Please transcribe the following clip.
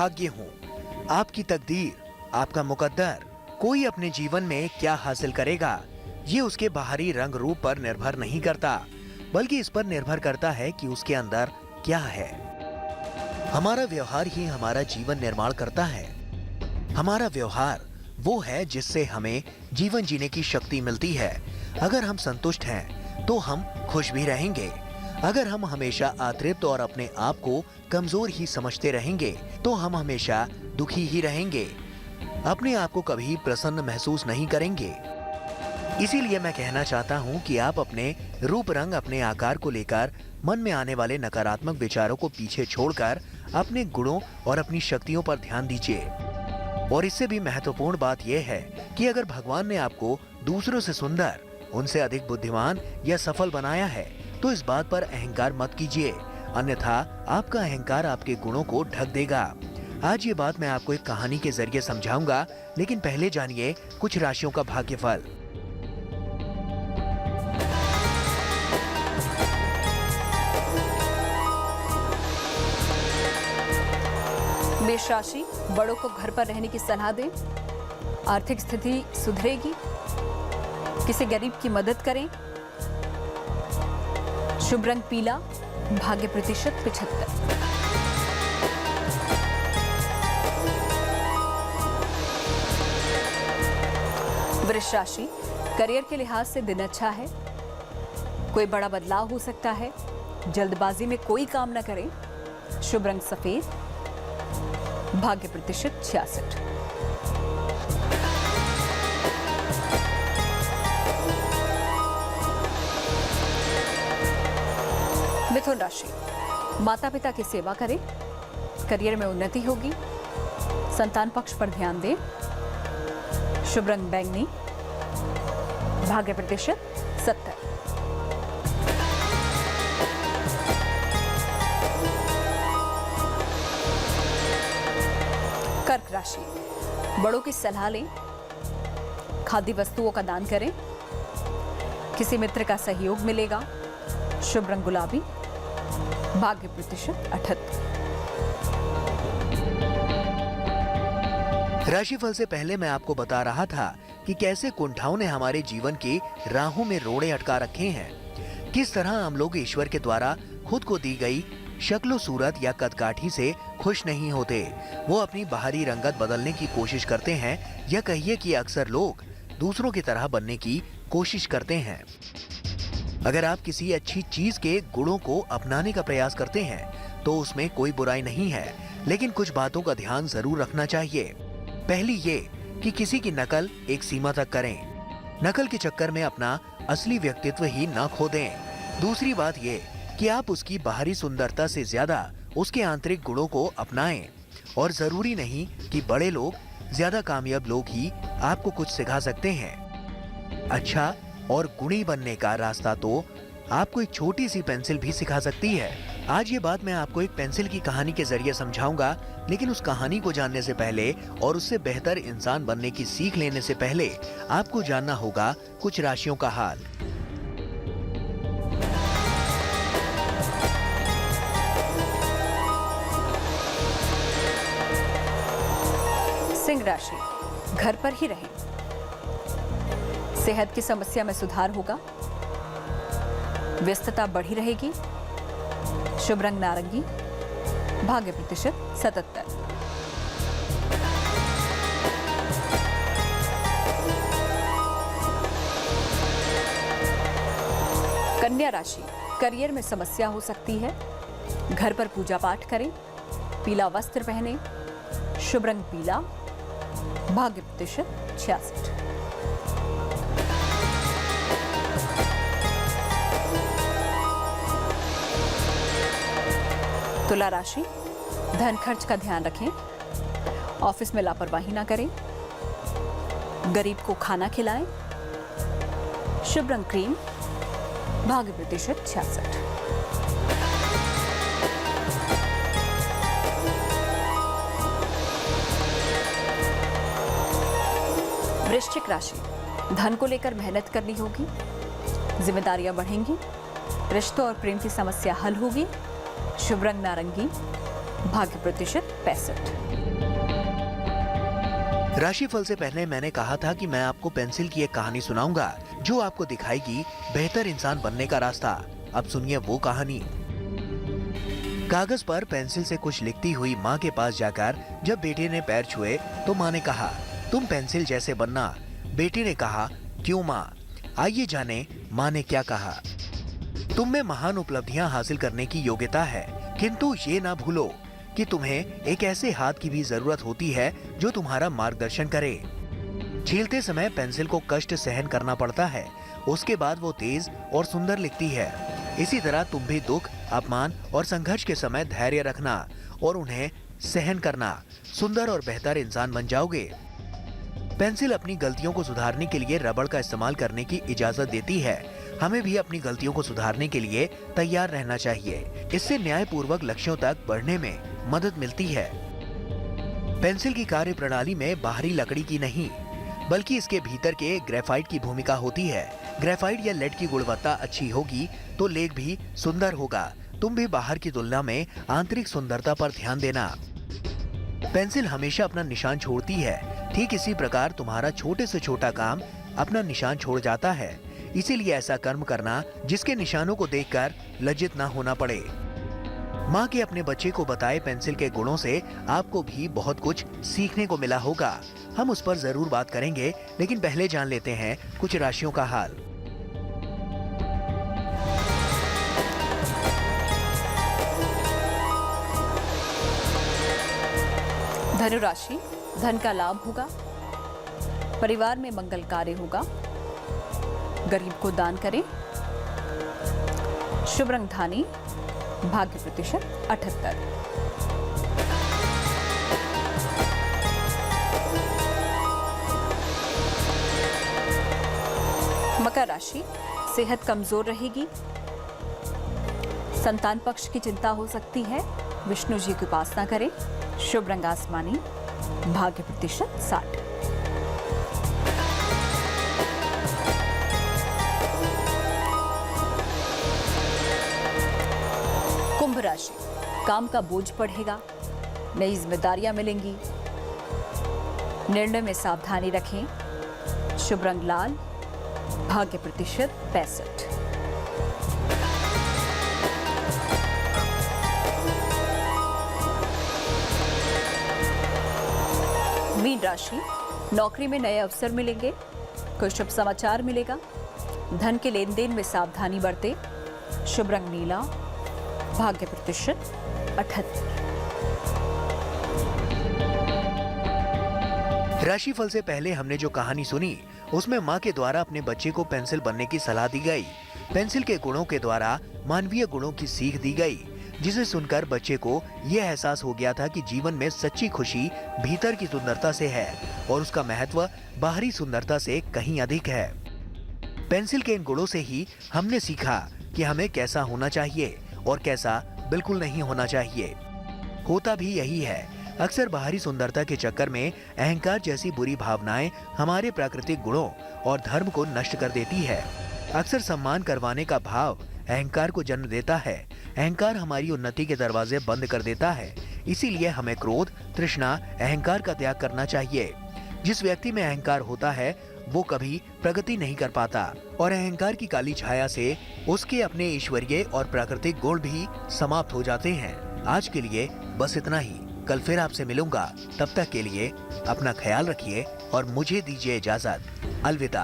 भाग्य हो, आपकी तकदीर, आपका मुकद्दर। कोई अपने जीवन में क्या हासिल करेगा, ये उसके बाहरी रंग रूप पर निर्भर नहीं करता, बल्कि इस पर निर्भर करता है कि उसके अंदर क्या है। हमारा व्यवहार ही हमारा जीवन निर्माण करता है। हमारा व्यवहार वो है जिससे हमें जीवन जीने की शक्ति मिलती है। अगर हम संतुष्ट हैं तो हम खुश भी रहेंगे। अगर हम हमेशा अतृप्त और अपने आप को कमजोर ही समझते रहेंगे तो हम हमेशा दुखी ही रहेंगे, अपने आप को कभी प्रसन्न महसूस नहीं करेंगे। इसीलिए मैं कहना चाहता हूं कि आप अपने रूप रंग, अपने आकार को लेकर मन में आने वाले नकारात्मक विचारों को पीछे छोड़कर अपने गुणों और अपनी शक्तियों पर ध्यान दीजिए। और इससे भी महत्वपूर्ण बात यह है कि अगर भगवान ने आपको दूसरों से सुंदर, उनसे अधिक बुद्धिमान या सफल बनाया है तो इस बात पर अहंकार मत कीजिए, अन्यथा आपका अहंकार आपके गुणों को ढक देगा। आज ये बात मैं आपको एक कहानी के जरिए समझाऊंगा, लेकिन पहले जानिए कुछ राशियों का भाग्यफल। मेष राशि, बड़ों को घर पर रहने की सलाह दें, आर्थिक स्थिति सुधरेगी, किसी गरीब की मदद करें। शुभ रंग पीला, भाग्य प्रतिशत 75। वृष राशि, करियर के लिहाज से दिन अच्छा है, कोई बड़ा बदलाव हो सकता है, जल्दबाजी में कोई काम न करें। शुभ रंग सफेद, भाग्य प्रतिशत 66। मिथुन राशि, माता पिता की सेवा करें, करियर में उन्नति होगी, संतान पक्ष पर ध्यान दें। शुभ रंग बैंगनी, भाग्य प्रतिशत 70। कर्क राशि, बड़ों की सलाह लें, खाद्य वस्तुओं का दान करें, किसी मित्र का सहयोग मिलेगा। शुभ रंग गुलाबी, भाग्य प्रतिशत 78। राशिफल से पहले मैं आपको बता रहा था कि कैसे कुंठाओं ने हमारे जीवन की राहों में रोड़े अटका रखे हैं। किस तरह हम लोग ईश्वर के द्वारा खुद को दी गई शक्लो सूरत या कदकाठी से खुश नहीं होते। वो अपनी बाहरी रंगत बदलने की कोशिश करते हैं, या कहिए कि अक्सर लोग दूसरों की तरह बनने की कोशिश करते हैं। अगर आप किसी अच्छी चीज के गुणों को अपनाने का प्रयास करते हैं तो उसमें कोई बुराई नहीं है, लेकिन कुछ बातों का ध्यान जरूर रखना चाहिए। पहली ये कि किसी की नकल एक सीमा तक करें। नकल के चक्कर में अपना असली व्यक्तित्व ही न खो दें। दूसरी बात ये कि आप उसकी बाहरी सुंदरता से ज्यादा उसके आंतरिक गुणों को अपनाएं। और जरूरी नहीं कि बड़े लोग, ज्यादा कामयाब लोग ही आपको कुछ सिखा सकते हैं। अच्छा और गुणी बनने का रास्ता तो आपको एक छोटी सी पेंसिल भी सिखा सकती है। आज ये बात मैं आपको एक पेंसिल की कहानी के जरिए समझाऊंगा, लेकिन उस कहानी को जानने से पहले और उससे बेहतर इंसान बनने की सीख लेने से पहले आपको जानना होगा कुछ राशियों का हाल। सिंह राशि, घर पर ही रहें, सेहत की समस्या में सुधार होगा, व्यस्तता बढ़ी रहेगी। शुभ रंग नारंगी, भाग्य प्रतिशत 77। कन्या राशि, करियर में समस्या हो सकती है, घर पर पूजा पाठ करें, पीला वस्त्र पहने। शुभ रंग पीला, भाग्य प्रतिशत 66। तुला राशि, धन खर्च का ध्यान रखें, ऑफिस में लापरवाही ना करें, गरीब को खाना खिलाएं। शुभ रंग क्रीम, भाग्य प्रतिशत 66। वृश्चिक राशि, धन को लेकर मेहनत करनी होगी, जिम्मेदारियां बढ़ेंगी, रिश्तों और प्रेम की समस्या हल होगी। शुभ रंग नारंगी, भाग्य प्रतिशत 65। राशिफल से पहले मैंने कहा था कि मैं आपको पेंसिल की एक कहानी सुनाऊंगा जो आपको दिखाएगी बेहतर इंसान बनने का रास्ता। अब सुनिए वो कहानी। कागज पर पेंसिल से कुछ लिखती हुई माँ के पास जाकर जब बेटे ने पैर छुए तो माँ ने कहा, तुम पेंसिल जैसे बनना। बेटे ने कहा, क्यों माँ? आइए जाने माँ ने क्या कहा। तुम में महान उपलब्धियां हासिल करने की योग्यता है, किंतु ये ना भूलो कि तुम्हें एक ऐसे हाथ की भी जरूरत होती है जो तुम्हारा मार्गदर्शन करे। छीलते समय पेंसिल को कष्ट सहन करना पड़ता है, उसके बाद वो तेज और सुंदर लिखती है। इसी तरह तुम भी दुख, अपमान और संघर्ष के समय धैर्य रखना और उन्हें सहन करना, सुंदर और बेहतर इंसान बन जाओगे। पेंसिल अपनी गलतियों को सुधारने के लिए रबड़ का इस्तेमाल करने की इजाजत देती है। हमें भी अपनी गलतियों को सुधारने के लिए तैयार रहना चाहिए। इससे न्यायपूर्वक लक्ष्यों तक बढ़ने में मदद मिलती है। पेंसिल की कार्य प्रणाली में बाहरी लकड़ी की नहीं, बल्कि इसके भीतर के ग्रेफाइट की भूमिका होती है। ग्रेफाइट या लेड की गुणवत्ता अच्छी होगी तो लेख भी सुंदर होगा। तुम भी बाहर की तुलना में आंतरिक सुंदरता पर ध्यान देना। पेंसिल हमेशा अपना निशान छोड़ती है, ठीक इसी प्रकार तुम्हारा छोटे से छोटा काम अपना निशान छोड़ जाता है। इसीलिए ऐसा कर्म करना जिसके निशानों को देखकर लज्जित ना होना पड़े। माँ के अपने बच्चे को बताए पेंसिल के गुणों से आपको भी बहुत कुछ सीखने को मिला होगा। हम उस पर जरूर बात करेंगे, लेकिन पहले जान लेते हैं कुछ राशियों का हाल। धनु राशि, धन का लाभ होगा, परिवार में मंगल कार्य होगा, गरीब को दान करें, शुभ रंग धानी, भाग्य प्रतिशत 78। मकर राशि, सेहत कमजोर रहेगी, संतान पक्ष की चिंता हो सकती है, विष्णु जी की उपासना करें, शुभ रंग आसमानी, भाग्य प्रतिशत 60। कुंभ राशि, काम का बोझ बढ़ेगा, नई जिम्मेदारियां मिलेंगी, निर्णय में सावधानी रखें, शुभ रंग लाल, भाग्य प्रतिशत 65। मीन राशि, नौकरी में नए अवसर मिलेंगे, कोई शुभ समाचार मिलेगा, धन के लेन देन में सावधानी बरतें, शुभ रंग नीला, भाग्य प्रतिशत 78। राशिफल से पहले हमने जो कहानी सुनी उसमें माँ के द्वारा अपने बच्चे को पेंसिल बनने की सलाह दी गई। पेंसिल के गुणों के द्वारा मानवीय गुणों की सीख दी गई, जिसे सुनकर बच्चे को यह एहसास हो गया था कि जीवन में सच्ची खुशी भीतर की सुंदरता से है और उसका महत्व बाहरी सुंदरता से कहीं अधिक है। पेंसिल के इन गुणों से ही हमने सीखा कि हमें कैसा होना चाहिए और कैसा बिल्कुल नहीं होना चाहिए। होता भी यही है, अक्सर बाहरी सुंदरता के चक्कर में अहंकार जैसी बुरी भावनाएं हमारे प्राकृतिक गुणों और धर्म को नष्ट कर देती है। अक्सर सम्मान करवाने का भाव अहंकार को जन्म देता है। अहंकार हमारी उन्नति के दरवाजे बंद कर देता है। इसीलिए हमें क्रोध, तृष्णा, अहंकार का त्याग करना चाहिए। जिस व्यक्ति में अहंकार होता है वो कभी प्रगति नहीं कर पाता और अहंकार की काली छाया से उसके अपने ईश्वरीय और प्राकृतिक गुण भी समाप्त हो जाते हैं। आज के लिए बस इतना ही। कल फिर आपसे मिलूंगा। तब तक के लिए अपना ख्याल रखिए और मुझे दीजिए इजाजत। अलविदा।